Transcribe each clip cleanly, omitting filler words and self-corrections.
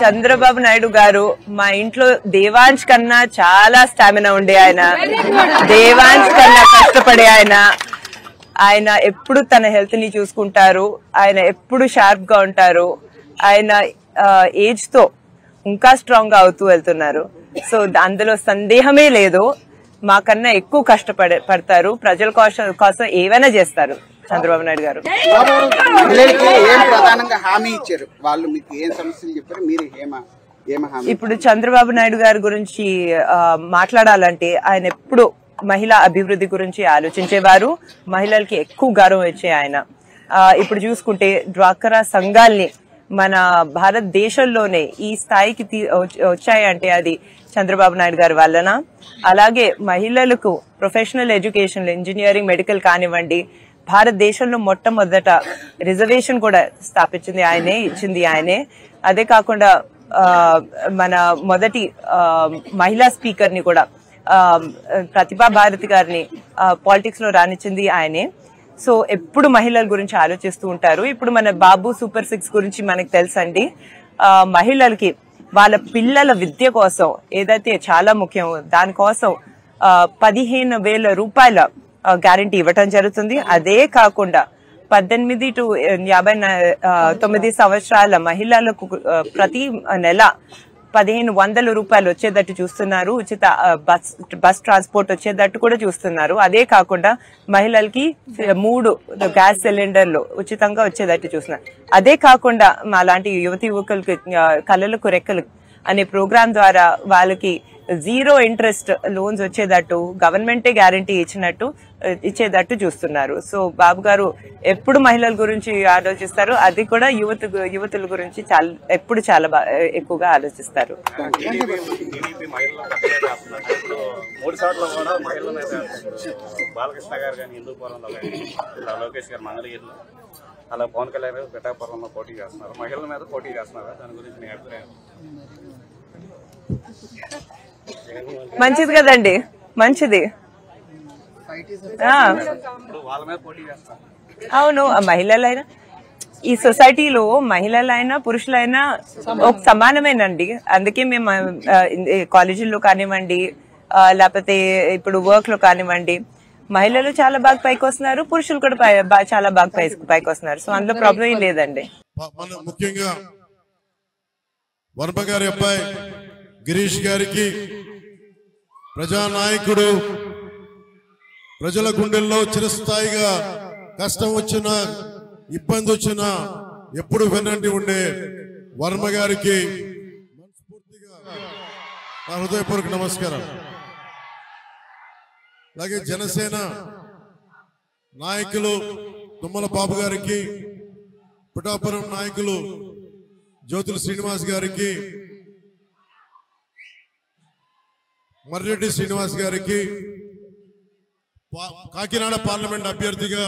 చంద్రబాబు నాయుడు గారు మా ఇంట్లో దేవాంశ్ కన్నా చాలా స్టామినా ఉండే ఆయన, దేవాంశ్ కన్నా కష్టపడే ఆయన ఎప్పుడు తన హెల్త్ ని చూసుకుంటారు, ఆయన ఎప్పుడు షార్ప్ గా ఉంటారు, ఆయన ఏజ్ తో ఇంకా స్ట్రాంగ్ గా అవుతూ వెళ్తున్నారు. సో అందులో సందేహమే లేదు. మాకన్నా ఎక్కువ కష్టపడతారు, ప్రజల కోసం ఏవైనా చేస్తారు చంద్రబాబు నాయుడు గారు. ఇప్పుడు చంద్రబాబు నాయుడు గారి గురించి మాట్లాడాలంటే ఆయన ఎప్పుడు మహిళా అభివృద్ధి గురించి ఆలోచించేవారు, మహిళలకి ఎక్కువ గౌరవం ఇచ్చే ఆయన. ఇప్పుడు చూసుకుంటే డ్వాక్రా సంఘాల్ని మన భారతదేశంలోనే ఈ స్థాయికి వచ్చాయంటే అది చంద్రబాబు నాయుడు గారి వలన. అలాగే మహిళలకు ప్రొఫెషనల్ ఎడ్యుకేషన్, ఇంజనీరింగ్, మెడికల్ కానివ్వండి, భారతదేశంలో మొట్టమొదట రిజర్వేషన్ కూడా స్థాపించింది ఆయనే, ఇచ్చింది ఆయనే. అదే కాకుండా మన మొదటి మహిళా స్పీకర్ ని కూడా ప్రతిభా భారతి గారిని పాలిటిక్స్ లో రానిచ్చింది ఆయనే. సో ఎప్పుడు మహిళల గురించి ఆలోచిస్తూ ఉంటారు. ఇప్పుడు మన బాబు సూపర్ 6 గురించి మనకు తెలుసండి. మహిళలకి వాళ్ళ పిల్లల విద్య కోసం ఏదైతే చాలా ముఖ్యం, దానికోసం 15,000 రూపాయల గ్యారంటీ ఇవ్వటం జరుగుతుంది. అదే కాకుండా 18 to 59 సంవత్సరాల మహిళలకు ప్రతి నెల 1,500 రూపాయలు వచ్చేటట్టు చూస్తున్నారు. ఉచిత బస్ ట్రాన్స్పోర్ట్ వచ్చేటట్టు కూడా చూస్తున్నారు. అదే కాకుండా మహిళలకి 3 గ్యాస్ సిలిండర్లు ఉచితంగా వచ్చేటట్టు చూస్తున్నారు. అదే కాకుండా మా లాంటి యువకులకి కళలకు రెక్కలు అనే ప్రోగ్రాం ద్వారా వాళ్ళకి 0 ఇంట్రెస్ట్ లోన్స్ వచ్చేటట్టు గవర్నమెంటే గ్యారంటీ ఇచ్చేటట్టు చూస్తున్నారు. సో బాబు గారు ఎప్పుడు మహిళల గురించి ఆలోచిస్తారు, అది కూడా యువతుల గురించి ఎప్పుడు చాలా ఎక్కువగా ఆలోచిస్తారు. అలా పవన్ కళ్యాణ్ గారు పిఠాపురంలో పోటీ చేస్తున్నారు, మహిళల మీద పోటీ చేస్తున్నారు. దాని గురించి మీ అభిప్రాయం? మంచిది కదండి, మంచిది. అవును, మహిళలైనా ఈ సొసైటీలో మహిళలైనా పురుషులైనా ఒక సమానమేనండి. అందుకే మేము కాలేజీల్లో కానివ్వండి, లేకపోతే ఇప్పుడు వర్క్ లో కానివ్వండి, మహిళలు చాలా బాగా పైకి వస్తున్నారు, పురుషులు కూడా చాలా బాగా పైకి వస్తున్నారు. సో అందులో ప్రాబ్లం ఏం లేదండి. ముఖ్యంగా వర్మ గారి అబ్బాయి గిరీష్ గారికి ప్రజానాయకుడు, ప్రజల గుండెల్లో చిరస్థాయిగా కష్టం వచ్చినా ఇబ్బంది వచ్చినా ఎప్పుడు వెన్నంటి ఉండే వర్మ గారికి మనస్ఫూర్తిగా నా హృదయపూర్వక నమస్కారం. అలాగే జనసేన నాయకులు తుమ్మల బాబు గారికి, పిఠాపురం నాయకులు జ్యోతుల శ్రీనివాస్ గారికి, మర్రెడ్డి శ్రీనివాస్ గారికి, కాకినాడ పార్లమెంట్ అభ్యర్థిగా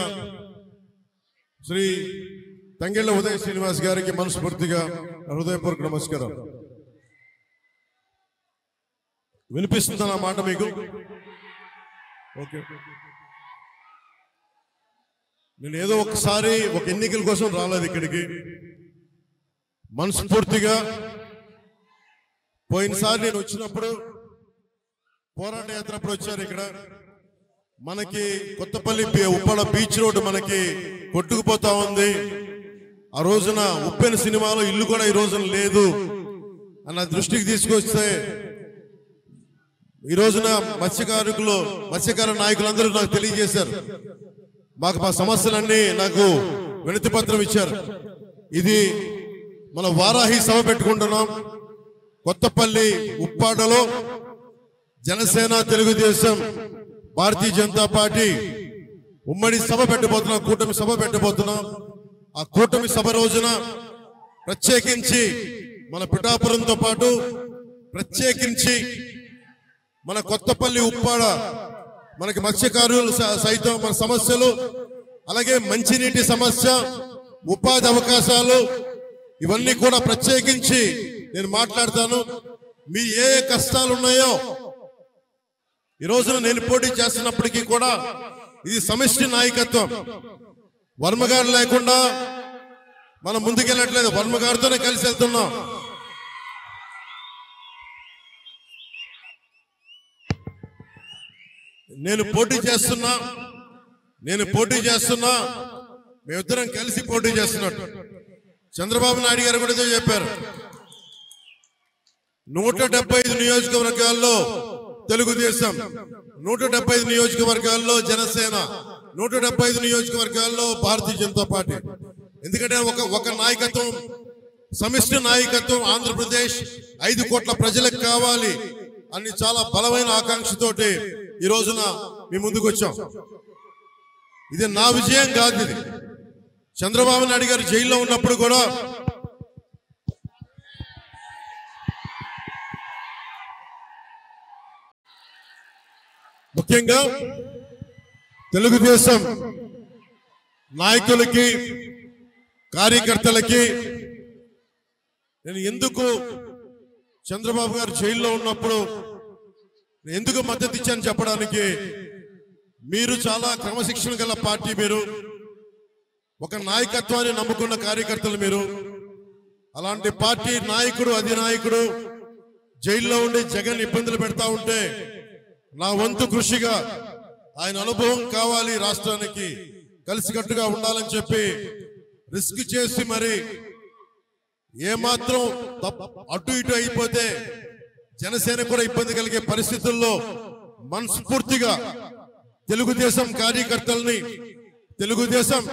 శ్రీ తంగెళ్ల ఉదయ శ్రీనివాస్ గారికి మనస్ఫూర్తిగా హృదయపూర్వక నమస్కారం. వినిపిస్తుందా నా మాట మీకు? ఓకే. నేను ఏదో ఒకసారి ఒక ఎన్నికల కోసం రాలేదు ఇక్కడికి. మనస్ఫూర్తిగా పోయినసారి నేను వచ్చినప్పుడు పోరాట యాత్ర అప్పుడు వచ్చారు. ఇక్కడ మనకి కొత్తపల్లి ఉప్పడ బీచ్ రోడ్ మనకి కొట్టుకుపోతా ఉంది. ఆ రోజున ఉప్పెన సినిమాలో ఇల్లు కూడా ఈ రోజున లేదు అన్న దృష్టికి తీసుకొస్తే ఈ రోజున మత్స్యకార నాయకులందరూ నాకు తెలియజేశారు. మాకు మా సమస్యలన్నీ నాకు వినతి పత్రం ఇచ్చారు. ఇది మన వారాహి సభ పెట్టుకుంటున్నాం కొత్తపల్లి ఉప్పాడలో. జనసేన, తెలుగుదేశం, భారతీయ జనతా పార్టీ ఉమ్మడి సభ పెట్టబోతున్నాం, కూటమి సభ పెట్టబోతున్నాం. ఆ కూటమి సభ రోజున ప్రత్యేకించి మన పిఠాపురంతో పాటు ప్రత్యేకించి మన కొత్తపల్లి ఉప్పాడ మనకి మత్స్యకారులు సైతం మన సమస్యలు, అలాగే మంచినీటి సమస్య, ఉపాధి అవకాశాలు, ఇవన్నీ కూడా ప్రత్యేకించి నేను మాట్లాడతాను. మీ ఏ కష్టాలు ఉన్నాయో ఈ రోజున నేను పోటీ చేస్తున్నప్పటికీ కూడా ఇది సమిష్టి నాయకత్వం. వర్మ గారు లేకుండా మనం ముందుకెళ్ళట్లేదు, వర్మ గారితోనే కలిసి వెళ్తున్నాం. నేను పోటీ చేస్తున్నా మేమిద్దరం కలిసి పోటీ చేస్తున్నట్టు చంద్రబాబు నాయుడు గారు కూడా చెప్పారు. 175 నియోజకవర్గాల్లో తెలుగుదేశం, 175 నియోజకవర్గాల్లో జనసేన, 175 నియోజకవర్గాల్లో భారతీయ జనతా పార్టీ. ఎందుకంటే ఒక నాయకత్వం, సమిష్టి నాయకత్వం ఆంధ్రప్రదేశ్ 5 కోట్ల ప్రజలకు కావాలి అని చాలా బలమైన ఆకాంక్షతోటి ఈ రోజున మీ ముందుకు వచ్చాం. ఇది నా విజయం కాదు, ఇది చంద్రబాబు నాయుడు గారు జైల్లో ఉన్నప్పుడు కూడా ముఖ్యంగా తెలుగుదేశం నాయకులకి కార్యకర్తలకి నేను ఎందుకు చంద్రబాబు గారు జైల్లో ఉన్నప్పుడు ఎందుకు మద్దతు ఇచ్చాను చెప్పడానికి, మీరు చాలా క్రమశిక్షణ గల పార్టీ, మీరు ఒక నాయకత్వాన్ని నమ్ముకున్న కార్యకర్తలు, మీరు అలాంటి పార్టీ నాయకుడు అధినాయకుడు జైల్లో ఉండి జగన్ ఇబ్బందులు పెడతా ఉంటే నా వంతు కృషిగా ఆయన అనుభవం కావాలి, రాష్ట్రానికి కలిసికట్టుగా ఉండాలని చెప్పి రిస్క్ చేసి మరి ఏమాత్రం అటు ఇటు అయిపోతే జనసేన కూడా ఇబ్బంది కలిగే పరిస్థితుల్లో మనస్ఫూర్తిగా తెలుగుదేశం కార్యకర్తల్ని తెలుగుదేశం